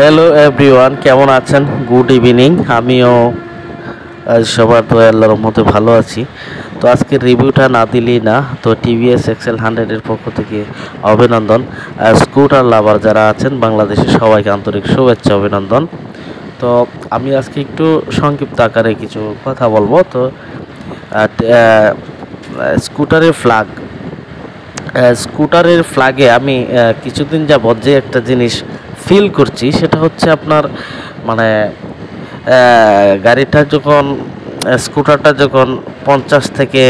Hello everyone, কেমন আছেন? Good evening. আমিও সবার তো আল্লাহর রহমতে ভালো আছি। তো আজকের রিভিউটা না দিলেই না। তো টিভিএস এক্সেল 100-এর পক্ষ থেকে অভিনন্দন। স্কুটার লাভার যারা আছেন বাংলাদেশের সবাইকে আন্তরিক শুভেচ্ছা, অভিনন্দন। তো আমি আজকে একটু সংক্ষিপ্ত আকারে কিছু কথা বলবো। তো স্কুটারের স্কুটারের ফ্ল্যাগে আমি কিছুদিন যাবৎ যে একটা জিনিস ফিল করছি সেটা হচ্ছে আপনার মানে গাড়িটা যখন স্কুটারটা যখন 50 থেকে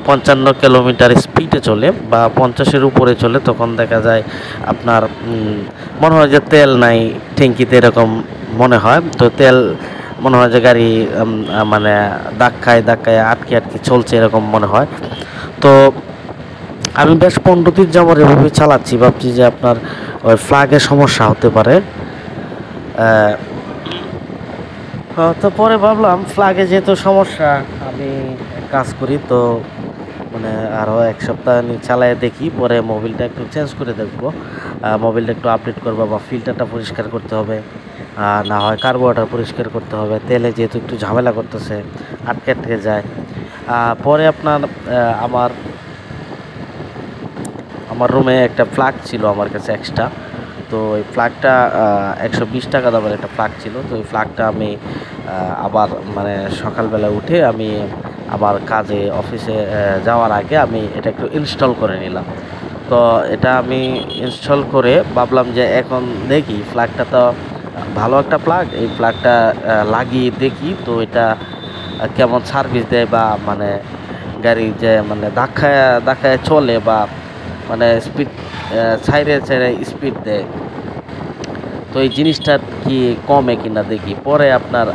55 কিলোমিটার স্পিডে চলে বা 50-এর উপরে চলে, তখন দেখা যায় আপনার মনে হয় যে তেল নাই ট্যাঙ্কিতে, এরকম মনে হয়। তো তেল মনে হয় যে গাড়ি মানে ধাক্কায় ধাক্কায় আটকে আটকে চলছে, এরকম মনে হয়। তো আমি বেশ 15 দিন যাবত এভাবে চালাচ্ছি, ভাবছি যে আপনার ওই ফ্ল্যাগের সমস্যা হতে পারে। তো পরে ভাবলাম ফ্ল্যাগে যেহেতু সমস্যা, আমি কাজ করি তো মানে আরও এক সপ্তাহ চালায় দেখি, পরে মোবিলটা একটু চেঞ্জ করে দেখবো। মোবিলটা একটু আপডেট করবো বা ফিল্টারটা পরিষ্কার করতে হবে, না হয় কার্বোরেটর পরিষ্কার করতে হবে। তেলে যেহেতু একটু ঝামেলা করতেছে, আটকে আটকে যায়। পরে আপনার আমার আমার রুমে একটা প্লাগ ছিল আমার কাছে এক্সট্রা। তো ওই প্লাগটা 120 টাকা দামের একটা প্লাগ ছিল। তো ওই প্লাগটা আমি আবার মানে সকালবেলা উঠে আমি আমার কাজে অফিসে যাওয়ার আগে আমি এটা একটু ইনস্টল করে নিলাম। তো এটা আমি ইনস্টল করে ভাবলাম যে এখন দেখি প্লাগটা তো ভালো একটা প্লাগ, এই প্লাগটা লাগিয়ে দেখি তো এটা কেমন সার্ভিস দেয়, বা মানে গাড়ি যে মানে ধাক্কায় ধাক্কায় চলে বা মানে স্পিড ছাইড়ে ছাইড়ে স্পিড দেয়, তো এই জিনিসটা কি কমে কিনা দেখি। পরে আপনার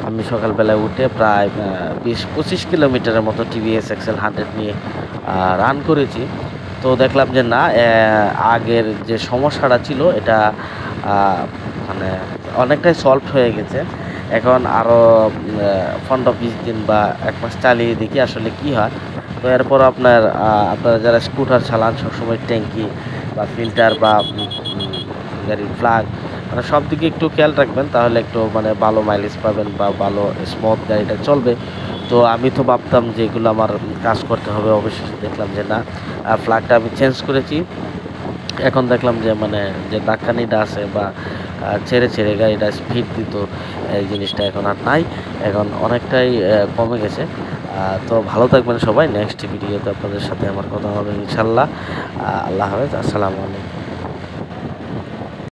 আমি সকালবেলায় উঠে প্রায় 20-25 কিলোমিটারের মতো টিভিএস এক্সেল 100 নিয়ে রান করেছি। তো দেখলাম যে না, আগের যে সমস্যাটা ছিল এটা মানে অনেকটাই সলভ হয়ে গেছে। এখন আরও 15-20 দিন বা 1 মাস চালিয়ে দেখি আসলে কি হয়। তো এরপর আপনারা যারা স্কুটার চালান সবসময় ট্যাঙ্কি বা ফিল্টার বা গাড়ির ফ্ল্যাগ মানে সব দিকে একটু খেয়াল রাখবেন, তাহলে একটু মানে ভালো মাইলেজ পাবেন বা ভালো স্মুথ গাড়িটা চলবে। তো আমি তো ভাবতাম যে এগুলো আমার কাজ করতে হবে, অবশেষে দেখলাম যে না, ফ্ল্যাগটা আমি চেঞ্জ করেছি। এখন দেখলাম যে মানে যে ধাক্কানিটা আছে বা ছেড়ে ছেড়ে গাড়িটা স্পিড দিত, এই জিনিসটা এখন আর নাই, এখন অনেকটাই কমে গেছে। তো ভালো থাকবেন সবাই। নেক্সট ভিডিওতে আপনাদের সাথে আমার কথা হবে ইনশাল্লাহ। আল্লাহ হাফেজ, আসসালামু আলাইকুম।